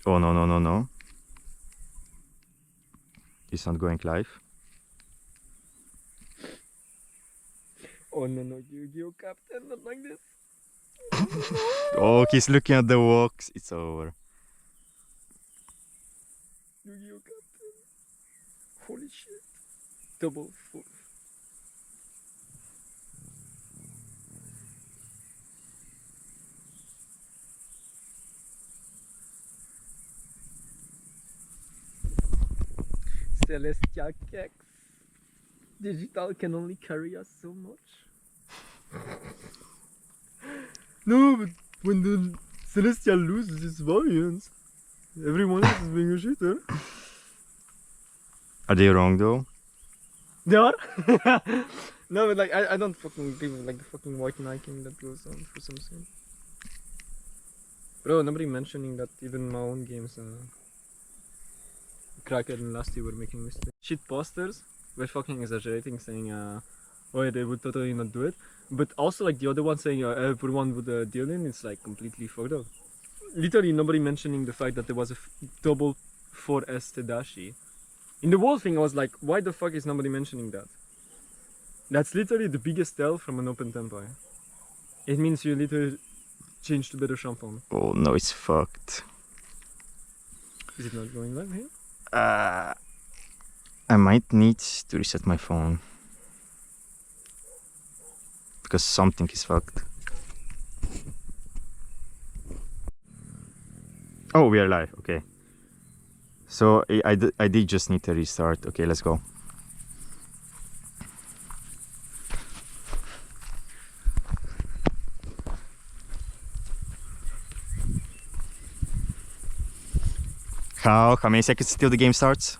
Oh no, no, no, no. It's not going live. Oh no, no, Yu-Gi-Oh Captain, not like this. Oh, he's looking at the walks. It's over. Yu-Gi-Oh Captain. Holy shit. Double full. Celestial Kex. Digital can only carry us so much. No, but when the Celestial loses its variants, everyone else is being a cheater. Are they wrong though? They are? No, but like, I don't fucking agree with like the fucking white Nike that goes on for some reason. Bro, nobody mentioning that even my own games, Cracked and Lusty were making mistakes. Shit posters were fucking exaggerating, saying, oh yeah, they would totally not do it. But also like the other one saying everyone would deal in, it's like completely fucked up. Literally nobody mentioning the fact that there was a double 4S Tadashi. In the whole thing I was like, why the fuck is nobody mentioning that? That's literally the biggest tell from an open tempo. It means you literally change to better champagne. Oh no, it's fucked. Is it not going live here? I might need to reset my phone. Because something is fucked. Oh, we are live, okay. So I did just need to restart. Okay, let's go. How many seconds till the game starts?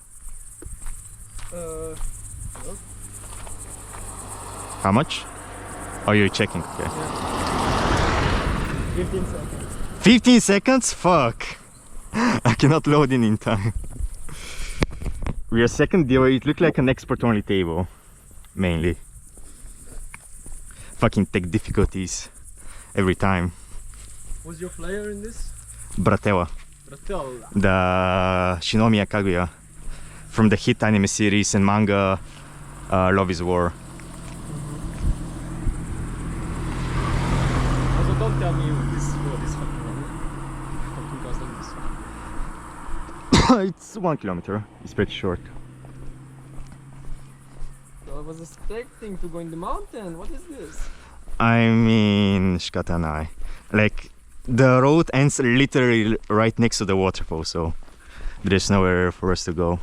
No. How much? Oh, you're checking, okay. Yeah. 15 seconds. 15 seconds? Fuck! I cannot load in time. We are second deal. It looked like an export-only table, mainly. Fucking tech difficulties every time. Who's your player in this? Bratella. Bratella. The Shinomiya Kaguya from the hit anime series and manga Love is War. Also, don't tell me this road is fucking long. From 2000 It's 1 kilometer. It's pretty short. So I was expecting to go in the mountain. What is this? I mean, shikatanai. Like, the road ends literally right next to the waterfall, so there's nowhere for us to go.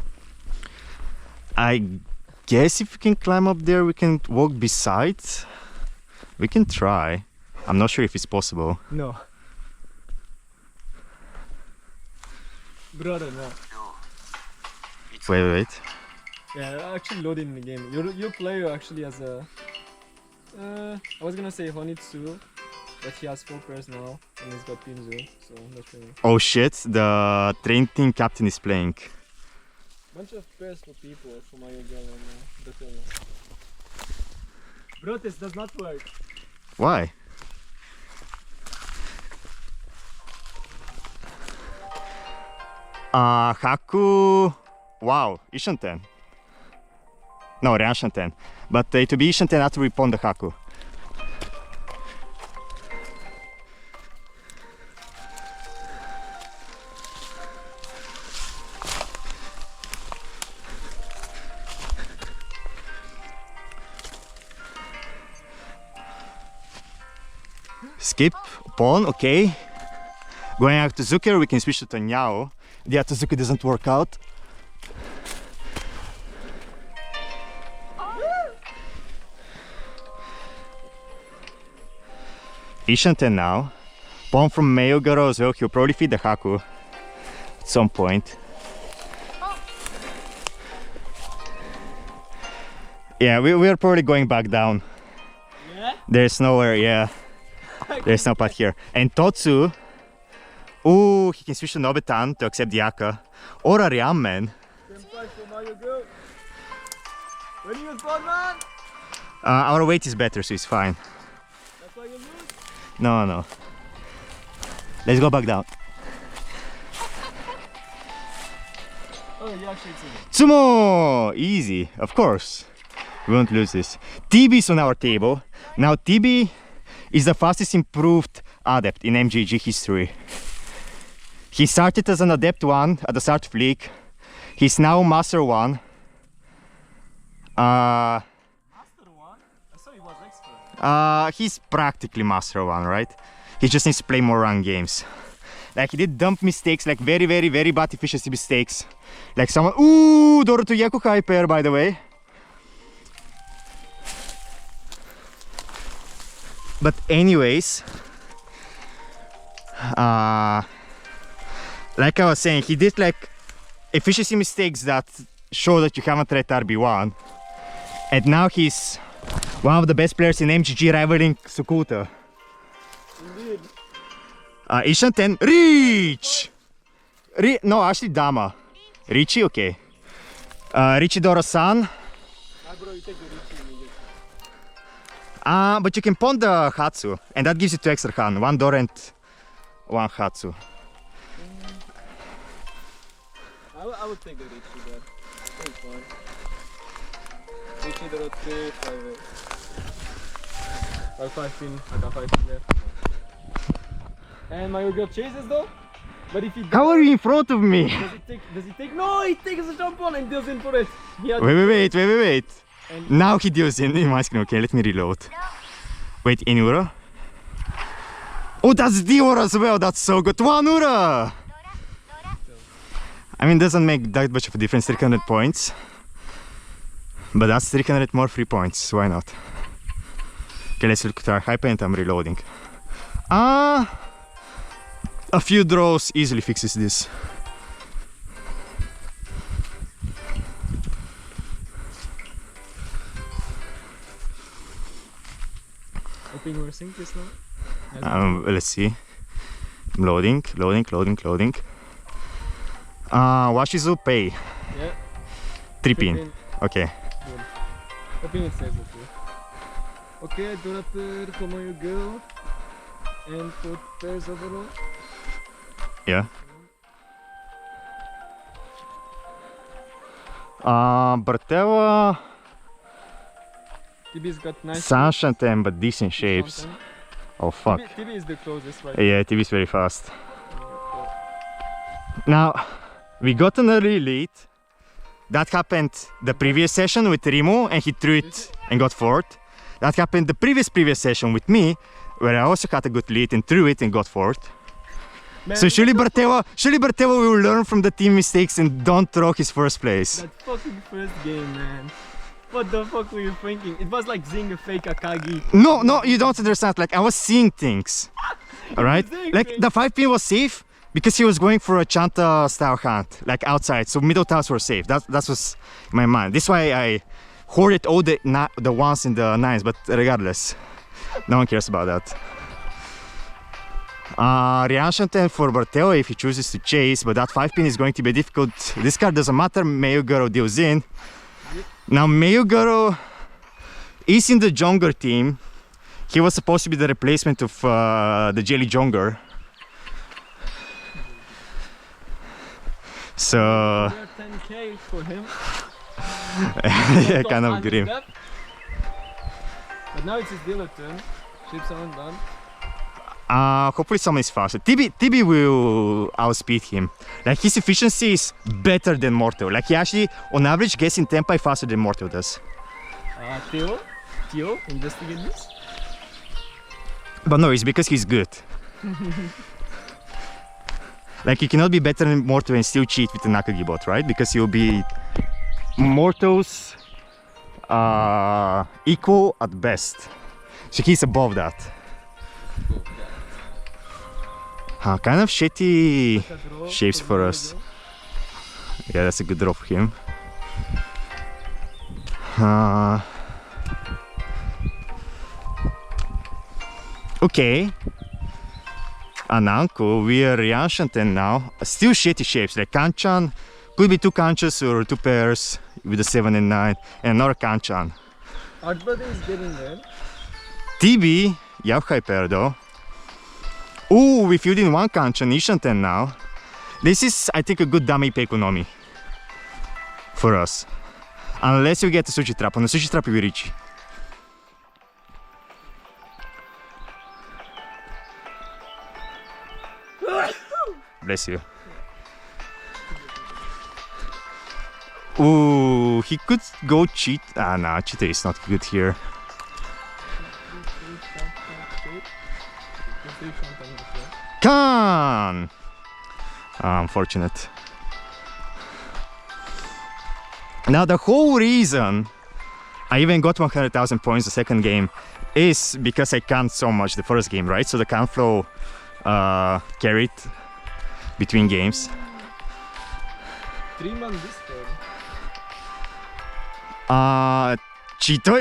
I guess if we can climb up there, we can walk beside. We can try. I'm not sure if it's possible. No. Brother, no. Wait. Yeah, actually loaded in the game. Your player actually has a... I was gonna say Honitsu, but he has 4 pairs now, and he's got Pinzu, so that's really... Oh shit, the train team captain is playing. Bunch of pairs for people, for my girl and Bratella. Bro, this does not work. Why? Haku... Wow, Ishanten. No, Ryanshanten. But to be Ishanten, I have to repon the Haku. Skip, pawn, okay. Going out to Zucker, we can switch to Nyao. The Atazuki doesn't work out. Ishanten now. Pawn from Meyogoro as well, he'll probably feed the Haku at some point. Yeah, we're probably going back down. Yeah? There's nowhere, yeah. There's no path here. And Totsu, ooh, he can switch to Nobetan to accept the Aka. Or a Ryamen. When you spawn, man? Our weight is better, so it's fine. That's why you lose? No. Let's go back down. Oh, you actually see it. Tsumo! Easy, of course. We won't lose this. TB is on our table. Now TB is the fastest improved adept in MGG history. He started as an adept 1 at the start of league. He's now master 1. Master 1? I thought he was expert. He's practically master 1, right? He just needs to play more run games. Like he did dumb mistakes, like very bad efficiency mistakes. Like someone, ooh, Doro to Yaku Hyper, by the way. But anyways, like I was saying, he did like efficiency mistakes that show that you haven't read RB1. And now he's one of the best players in MGG, rivaling Sukuta. Indeed. Ishan 10, Reach! No, actually Dama. Richie, okay. Richie Doro-san. Bro, you take the Richie immediately. But you can pawn the Hatsu, and that gives you 2 extra Han. 1 Doro and 1 Hatsu. I would take the Richie there. That's fine. Richie, there are 3, 5, 8. 5 pin, I got 5 pin there. And my girl chases though. But if he How are you in front of me? does he take? No, he takes a jump on and deals in for it. Wait. And Now he deals in my screen. Okay, let me reload. Wait, in Ura? Oh, that's Dior as well. That's so good. 1 Ura! I mean, doesn't make that much of a difference. 300 points. But that's 300 more free points. Why not? Okay, let's look at our hyper and I'm reloading. A few draws easily fixes this. hoping we're synced this now. Let's see. I'm loading. Washizu pay. Yeah. 3 pin. Okay. Good. Hoping it says it too. Okay, Doraper, Tomoyo girl. And put pairs overall. Yeah. Bertella, TB's got nice. Sunshine 10, but decent shapes. Oh fuck. TB is the closest, right? Yeah, TV is very fast. Now, we got an early lead. That happened the previous session with Rimo, and he threw it and got fourth. That happened the previous session with me, where I also had a good lead and threw it and got fourth. Man, So surely Berteva will learn from the team mistakes and don't throw his first place. that fucking first game, man. What the fuck were you thinking? It was like seeing a fake Akagi. No, you don't understand. Like I was seeing things. Alright? seeing Like things. the 5 pin was safe because he was going for a Chanta style hand, like outside. So middle tiles were safe. That was my mind. This is why I hoarded all the ones in the 9s, but regardless, no one cares about that. Reaction 10 for Berteo if he chooses to chase, but that 5 pin is going to be difficult. This card doesn't matter, Meyugaro deals in. Now Meyugaro is in the Jonger team. He was supposed to be the replacement of the Jelly Jonger. So We are 10k for him. yeah, kind of grim. But now it's his dealer turn. Ships aren't done. Hopefully someone is faster. TB will outspeed him. Like his efficiency is better than Mortal. Like he actually, on average, gets in tempo faster than Mortal does. Theo, investigate this. But no, it's because he's good. Like you cannot be better than Mortal and still cheat with the Nakagi bot, right? Because you'll be Mortal's equal at best. So he's above that. Kind of shitty shapes for us. Yeah, that's a good draw for him. Okay. Ananko, we are Yanshanten now. Still shitty shapes, like Kanchan. Could be 2 Kanchas or 2 pairs with a 7 and 9, and another Kanchan. Archbody is getting there. TB, Yavkai pair though. Ooh, we filled in 1 Kanchan, Ishanten now. This is, I think, a good dummy pay economy. for us. Unless you get the sushi trap. On the sushi trap you will reach. Bless you. Ooh, he could go cheat. Ah, nah, cheater is not good here. Come on! Unfortunate. Now the whole reason I even got 100,000 points the second game is because I canned so much the first game, right? So the can flow carried between games. 3-man this turn. Cheater!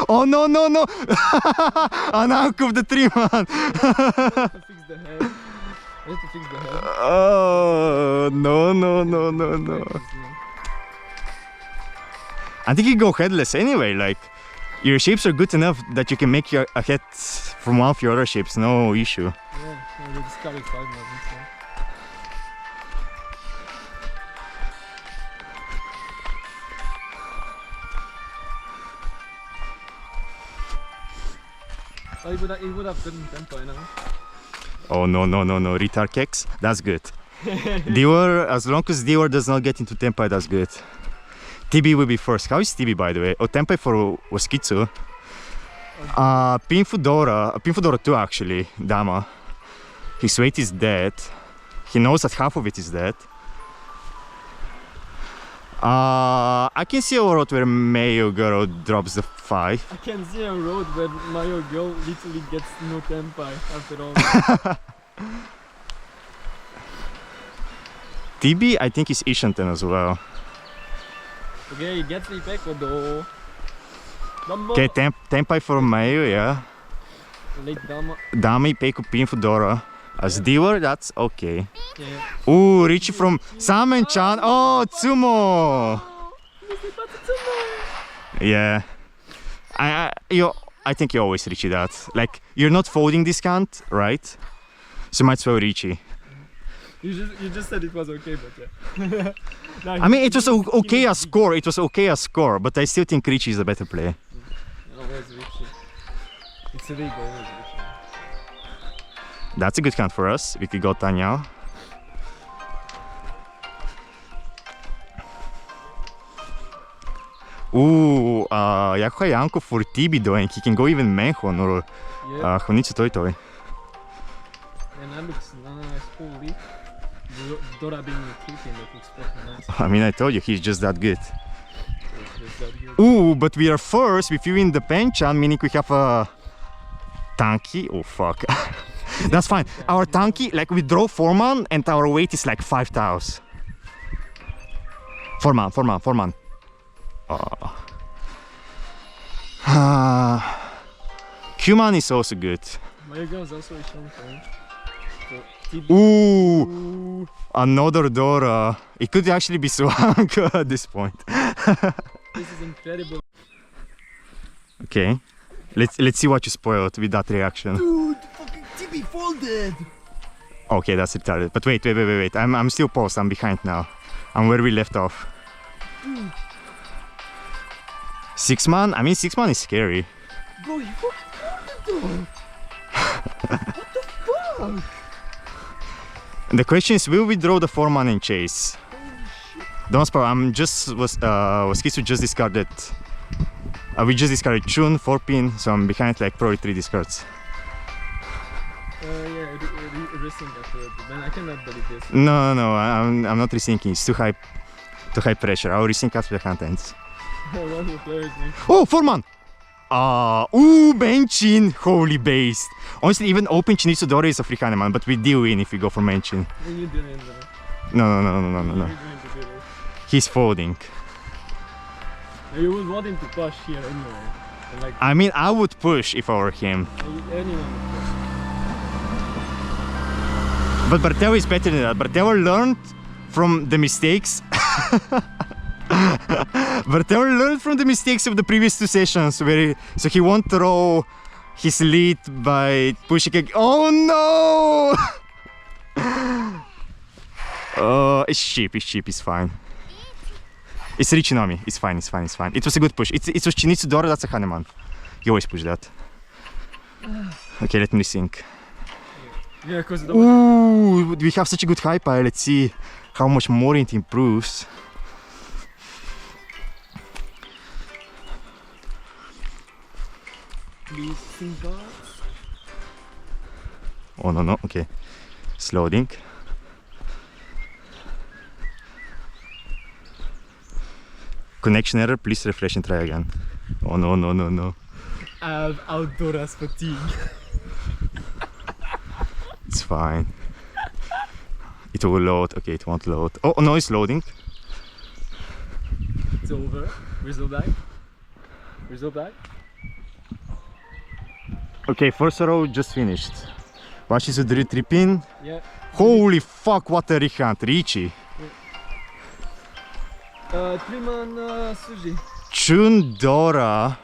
Oh no no no! Unhook of the 3-man! Fix the head. I have to fix the head. Oh no no no no no! I think you go headless anyway. Like your shapes are good enough that you can make your a head from one of your other shapes, no issue. Yeah, we discovered 5 more. Oh, he would have gotten tempo, you know. Oh no no no no! Retard kicks. That's good. Dior, as long as Dior does not get into tempo, that's good. TB will be first. How is TB, by the way? Oh, tempo for Waskitsu. Pinfudora 2 actually, Dama. His weight is dead. He knows that half of it is dead. I can see a road where Mayo Girl drops the 5. I can see a road where Mayo Girl literally gets no tempo after all. TB, I think is Ishanten as well. Okay, he gets me back though. Okay, tempai for Mayo, yeah. Late Dama. Dami, Peiku, Pinfudora. As Dior, that's okay. Yeah. Ooh, Richie from Samen-chan. Oh, Tsumo! Yeah. I think you always Richie that. Like, you're not folding discount, right? So might as well Richie. You just said it was okay, but yeah. No, I mean, it was okay as score. It was okay as score, but I still think Richie is a better player. Always Richie. It's a big always Richie. That's a good count for us. We could go Tanya. Ooh, Yakuha Yanko for TB doing. He can go even Menhon or Honitsu Toi Toi. And that looks nice. Holy. Dora being tricky and that looks fucking nice. I mean, I told you, he's just that good. It's that good. Ooh, but we are first. If you win the Penchan, meaning we have a Tanki. Oh, fuck. That's fine. Our Tanki, like we draw 4-man and our weight is like 5,000. 4-man. Q-man is also good. My girl is also a champion. Ooh, another Dora. It could actually be Swank at this point. This is incredible. Okay, let's see what you spoiled with that reaction. Dude, fucking TB folded. Okay, that's retarded. But wait. I'm still paused. I'm behind now. I'm where we left off. 6-man? I mean, 6-man is scary. Bro, you fucking folded though. What the fuck? And the question is, will we draw the 4-man and chase? Don't spoil. Waskitsu just discarded. We just discarded Chun, 4-pin, so I'm behind like probably 3 discards. Yeah, resync after it. Man, I cannot believe this. No, I'm not resyncing. It's too high pressure. I'll resync after the hand ends. One of the players next. Oh, 4-man! Ooh, Benchin! Holy based. Honestly, even open Chinitsu Dore is a free Haneman, but we do win if we go for Benchin. You didn't. No. He's folding. You would want him to push here anyway. And like, I mean, I would push if I were him. anyone would push. But Bartel is better than that. Bartel learned from the mistakes. Bartel learned from the mistakes of the previous 2 sessions, so he won't throw his lead by pushing again. Oh no! It's cheap, it's fine. It's Richinomi. It's fine. It's fine. It's fine. It was a good push. It was Chinitsu Dora. That's a Haneman. You always push that. Okay, let me think. Yeah, because Ooh, we have such a good high pile. Let's see how much more it improves. Please think about. Oh no, no. Okay, it's loading. Connection error. Please refresh and try again. Oh no, no, no, no. I have outdoors fatigue. It's fine. It will load. Okay, it won't load. Oh no, it's loading. It's over. Result back. Result back. Okay, first row just finished. Watch this with the 3 pin. Yeah. Holy fuck, what a recant. Richie. 3-man suji. Chun Dora.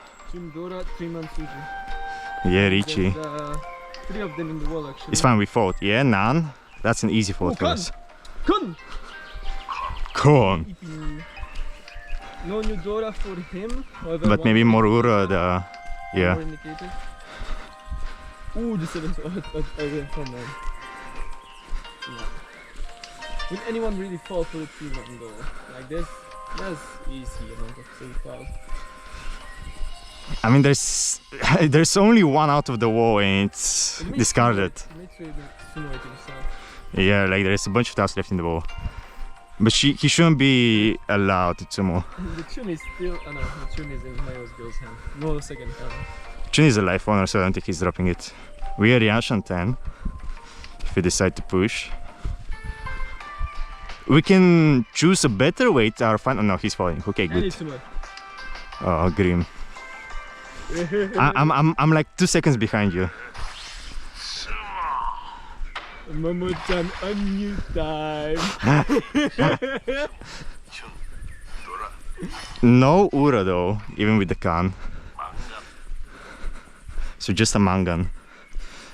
Dora, 3-man suji. Yeah, Richie. There's 3 of them in the wall actually. It's fine, we fought. Yeah, Nan. That's an easy fault for us. Kun! Con. No new Dora for him. However, But maybe more Ura, yeah. More indicated. Ooh, the 7th. Okay, come on. Yeah. Will anyone really fall for the 3-man though? Like this? That's easy amount of save file. I mean, there's only one out of the wall and it's discarded. It makes it simulate himself. Yeah, like there's a bunch of tiles left in the wall. But he shouldn't be allowed to sumo. The tune is still. Oh no, the tune is in Mayo's girl's hand. No second hand. Chun is a life owner, so I don't think he's dropping it. We are Yanshan 10. If we decide to push, we can choose a better way to our final. Oh no, he's falling. Okay, good. Oh, grim. I'm like 2 seconds behind you. Momo-chan, unmute time. No Ura though, even with the Khan. So just a Mangan.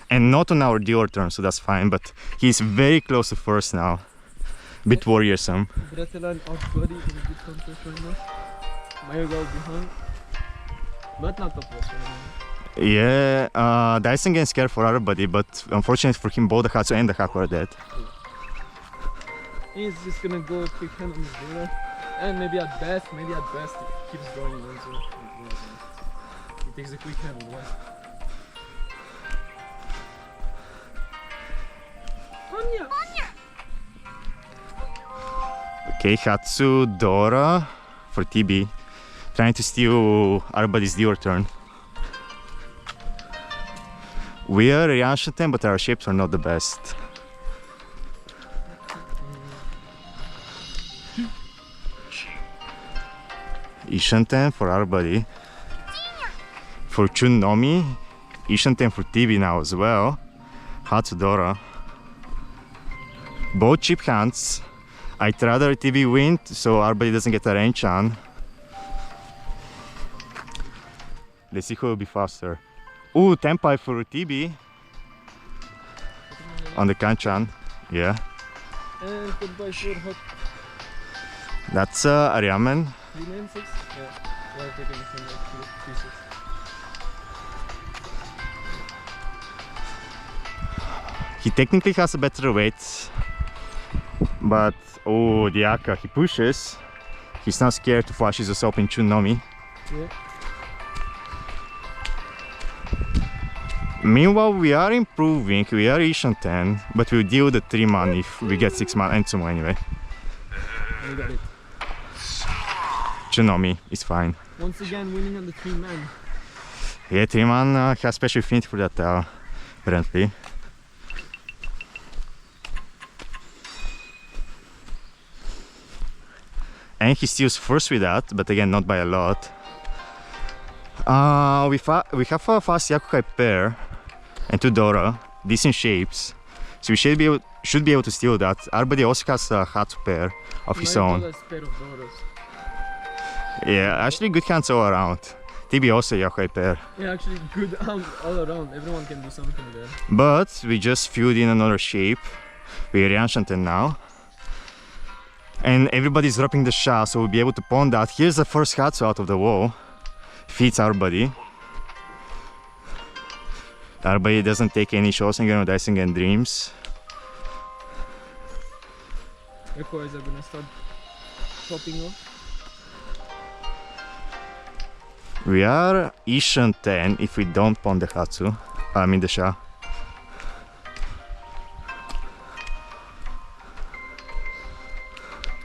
And not on our Dior turn, so that's fine, but he's very close to first now. Bit worrisome. Bratelan outbody in a good contest right now. Mayo goes behind. But not top left right now. Yeah, Dyson getting scared for everybody, but unfortunately for him, both the Hatsu and the Haku are dead. He's just gonna go quick hand on his Dora. And maybe at best, he keeps going into. He takes a quick hand. Okay, Hatsu, Dora for TB. Trying to steal everybody's Dior turn. We are Yanshaten, but our shapes are not the best. Ishanten for everybody. For Chun Nomi. Ishanten for TB now as well. Hatsu Dora. Both cheap hands. I'd rather TB win so everybody doesn't get a range on. Let's see who will be faster. Ooh, Tenpai for TB. On the Kanchan. Yeah. And Tenpai for Hot. That's Ariamen. 396? Yeah. Yeah, taking the same like 3-6. He technically has a better weight. But, oh, the Aka, he pushes. He's not scared to flash his Usopp in Chun Nomi. Yeah. Meanwhile, we are improving. We are Ishan 10, but we'll deal with the 3-man if we get 6-man and Sumo anyway. You got it. Chun Nomi is fine. Once again, winning on the 3-man. Yeah, 3-man has special affinity for that, apparently. And he steals first with that, but again, not by a lot. We have a fast Yakukai pair and 2 Dora, decent shapes. So we should be able to steal that. Everybody also has a Hatsu pair of his own. Pair of Doras. Yeah, actually good hands all around. TB also Yakukai pair. Yeah, actually good all around. Everyone can do something there. But we just filled in another shape. We're Yanshanten now. And everybody's dropping the shot, so we'll be able to pawn that. Here's the first hatsu out of the wall. Feeds our buddy. Our buddy doesn't take any shots and no dicing and dreams. Echoes are gonna start popping off. We are Ishan 10 if we don't pawn the hatsu. I mean the shah.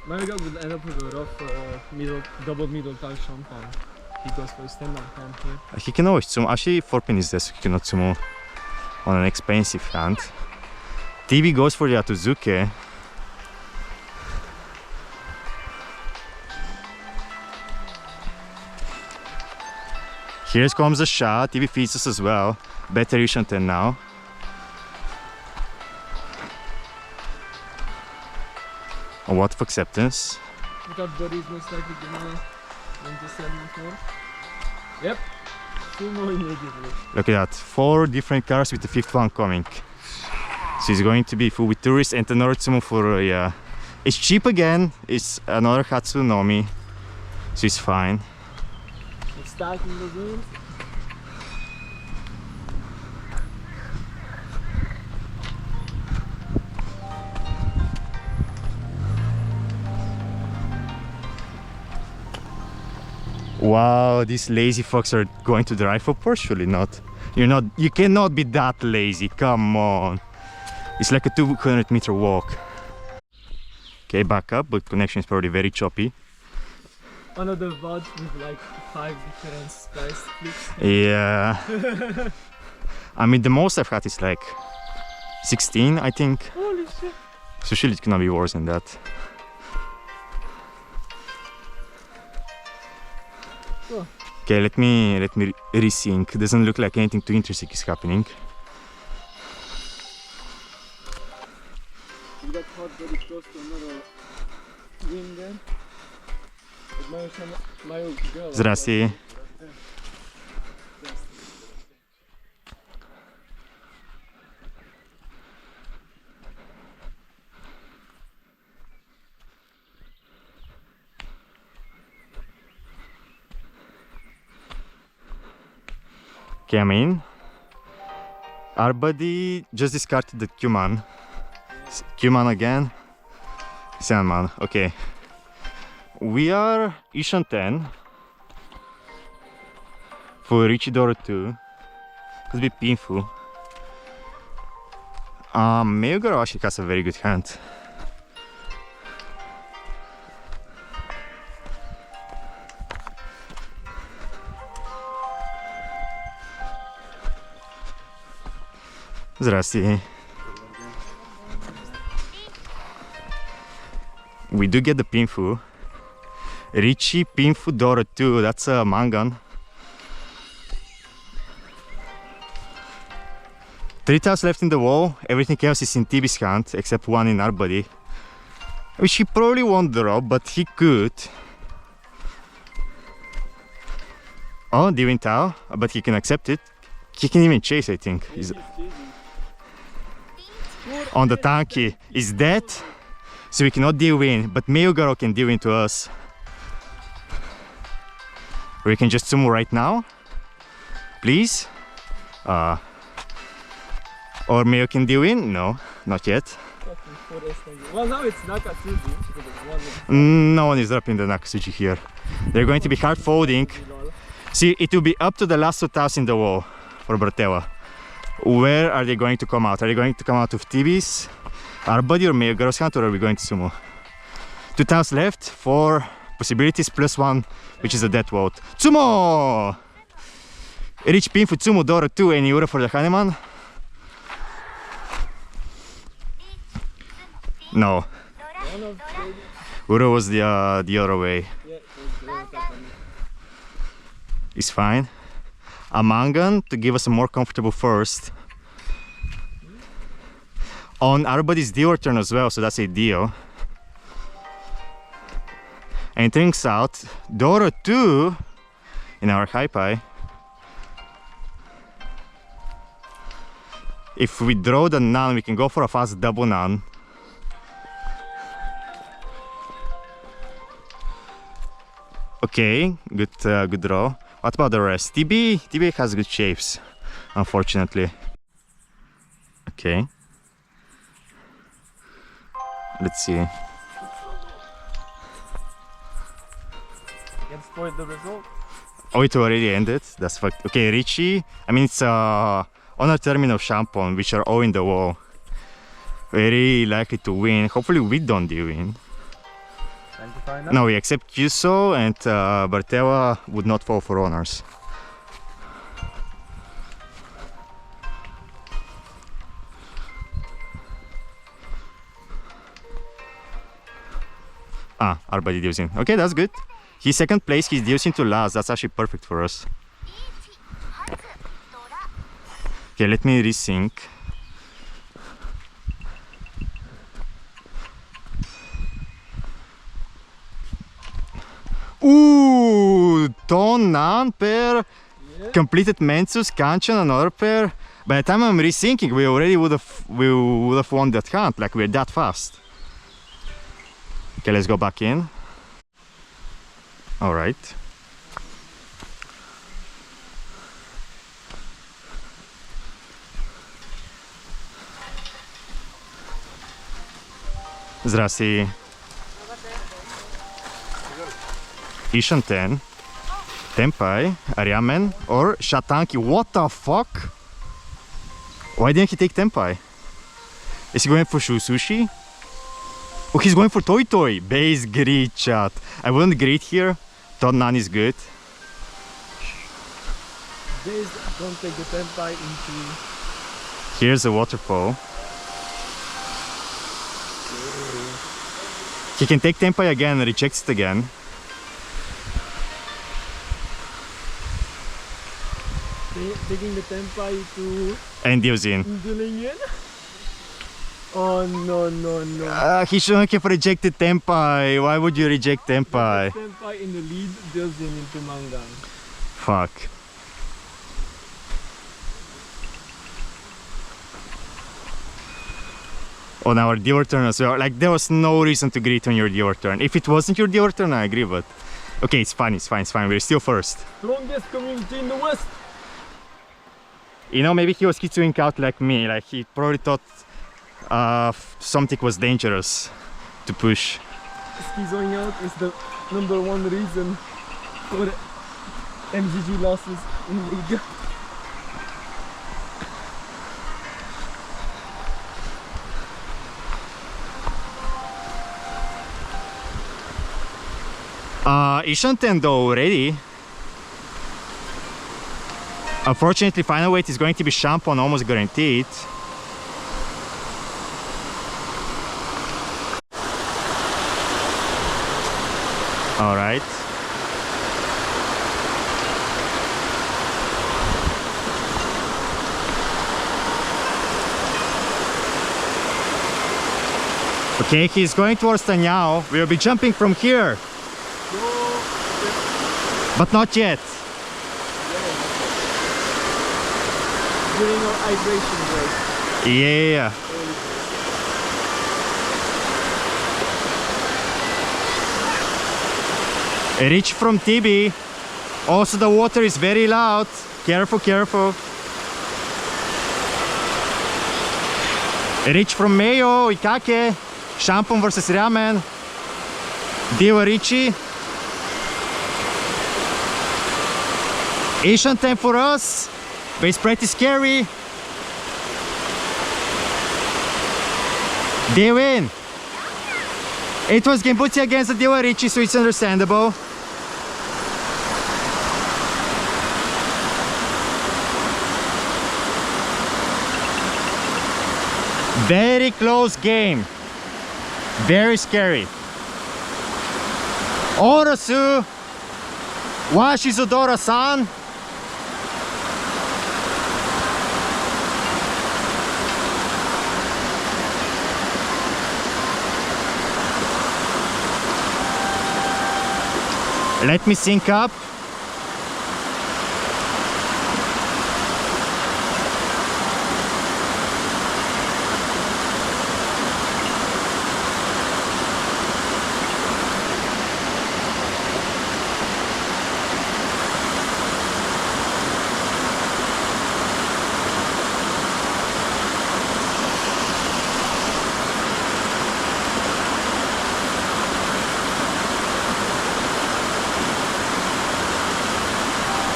My guy would end up with a rough double middle tile champagne. He goes for a standard hand here. He can always sumo. Actually, 4 pin is there, so he cannot sumo on an expensive hand. TV goes for the Atuzuke. Here comes the shot. TV feeds us as well. Better Ishan 10 now. A lot of acceptance. That buddy is most likely gonna want to send me more. Yep. Sumo immediately. Look at that. 4 different cars with the 5th one coming. So it's going to be full with tourists and another sumo for yeah. It's cheap again. It's another Hatsunomi. So it's fine. It's starting the game. Wow, these lazy fucks are going to drive for Porsche? Surely not. You cannot be that lazy, come on. It's like a 200-meter walk. Okay, back up, but connection is probably very choppy. Another VOD with like 5 different spice flips. Yeah. I mean, the most I've had is like 16, I think. Holy shit. So surely it cannot be worse than that. Oh. Okay, let me resync. Doesn't look like anything too interesting is happening. We got hot very close to another win there. Zdrasti. Okay, I'm in. Our buddy just discarded the Q-man. Q-man again. Sandman, okay. We are Ishan 10 for Richidoro 2. Could be painful. Meyugaro actually has a very good hand. Zdrasti. We do get the pinfu. Richie pinfu Dora 2, that's a mangan. 3 tiles left in the wall, everything else is in Tibi's hand, except one in our body. Which he probably won't drop, but he could. Oh, Divine Tau, but he can accept it. He can even chase, I think. He's on the tanky is dead, so we cannot deal in, but Meyugaro can deal into us. We can just sumo right now, please. Or Mayo can deal in? No, not yet. Well, now it's Nakatsuji. No one is dropping the Nakatsuji here. They're going to be hard folding. See, it will be up to the last 2 tiles in the wall for Bratella. Where are they going to come out? Are they going to come out of TV's, our buddy, or Meyugaro's hand, or are we going to sumo? 2 tiles left, 4 possibilities plus 1, which is a dead vote. Tsumo! Rich pin for Tsumo Dora 2 and Euro for the Haneman. No. Uro was the other way. It's fine. A Mangan to give us a more comfortable first. On our body's deal turn as well, so that's a deal. And it turns out Doro 2 in our high pie. If we draw the nun, we can go for a fast double nun. Okay, good draw. What about the rest? TB has good shapes, unfortunately. Okay. Let's see. Can spoil the result. Oh, it already ended? That's fucked. Okay, Richie. I mean, it's honor terminal Champon, which are all in the wall. Very likely to win. Hopefully we don't win. Time to find out. No, we accept Cuso, and Bartella would not fall for honors. Ah, Arbady deals in. Okay, that's good. He's second place, he's deals into last. That's actually perfect for us. Okay, let me resync. Ooh, Ton, Nan pair. Yeah. Completed Mensus, Kanchan, another pair. By the time I'm resyncing, we already would have won that hunt. Like, we're that fast. Okay, let's go back in. All right. Zdrasti. Ishan 10. Tempai, Ariamen, or Shatanki. What the fuck? Why didn't he take Tempai? Is he going for Sushi? Oh, he's going for Toy Toy. Base greed, chat. I wouldn't greed here. Thought Nan is good. Base, don't take the Tempai into... Here's a waterfall. He can take Tempai again and rejects it again. Taking the Tempai to... And deals in. Dealing in? Oh no. He shouldn't have rejected Tempai. Why would you reject Tempai? Tempai in the lead deals in into Mangang. Fuck. On our dealer turn as well. Like, there was no reason to greet on your dealer turn. If it wasn't your dealer turn, I agree, but... Okay, it's fine. We're still first. Strongest community in the West! You know, maybe he was schizoing out like me. Like, he probably thought something was dangerous to push. Schizoing out is the #1 reason for the MGG losses in Liga. Ishanten though already. Unfortunately, final weight is going to be Champon, almost guaranteed. All right. Okay, he's going towards Tanyao. We'll be jumping from here. But not yet. During our hydration break. Yeah. A reach from TB. Also, the water is very loud. Careful, careful. A reach from Mayo, Ikake. Champon versus Ramen. Diva Ricci. Asian time for us. Base pretty scary. They win. It was Gembuti against the Diva Ricci, so it's understandable. Very close game. Very scary. Orasu. Washizudora-san. Let me sync up.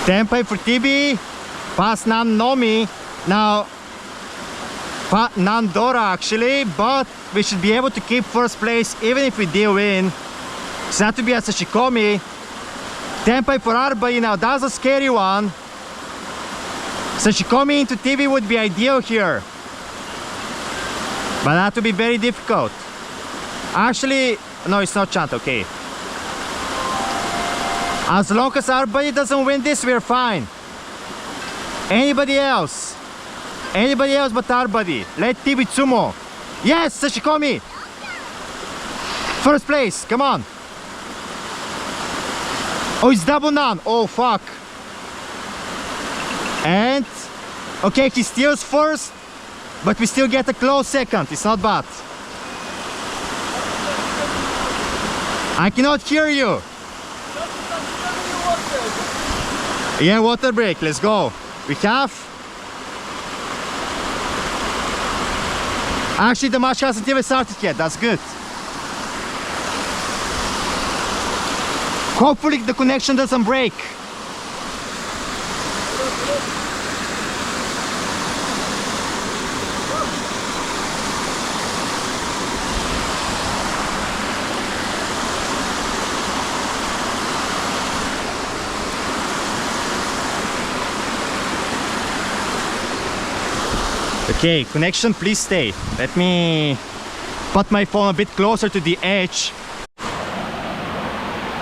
Tempai for TV, Pas Nam Nomi. Now, Nam Dora actually, but we should be able to keep first place even if we do win. It's not to be a Sashikomi. Tempai for Arbai, now that's a scary one. Sashikomi into TV would be ideal here, but that would be very difficult. Actually, no, it's not chant, okay. As long as Arbai doesn't win this, we're fine. Anybody else? Anybody else but Arbadi? Let TV Tsumo. Yes, Sashikomi! First place, come on. Oh, it's double nan. Oh, fuck. And, okay, he steals first, but we still get a close second. It's not bad. I cannot hear you. Yeah, water break. Let's go. We have. Actually, the match hasn't even started yet. That's good. Hopefully the connection doesn't break. Okay, connection, please stay. Let me put my phone a bit closer to the edge.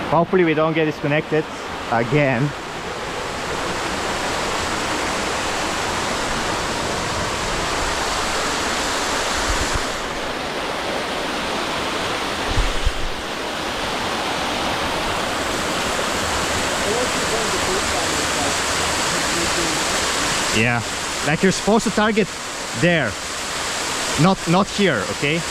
Hopefully we don't get disconnected again. Yeah, like you're supposed to target there, not here, okay?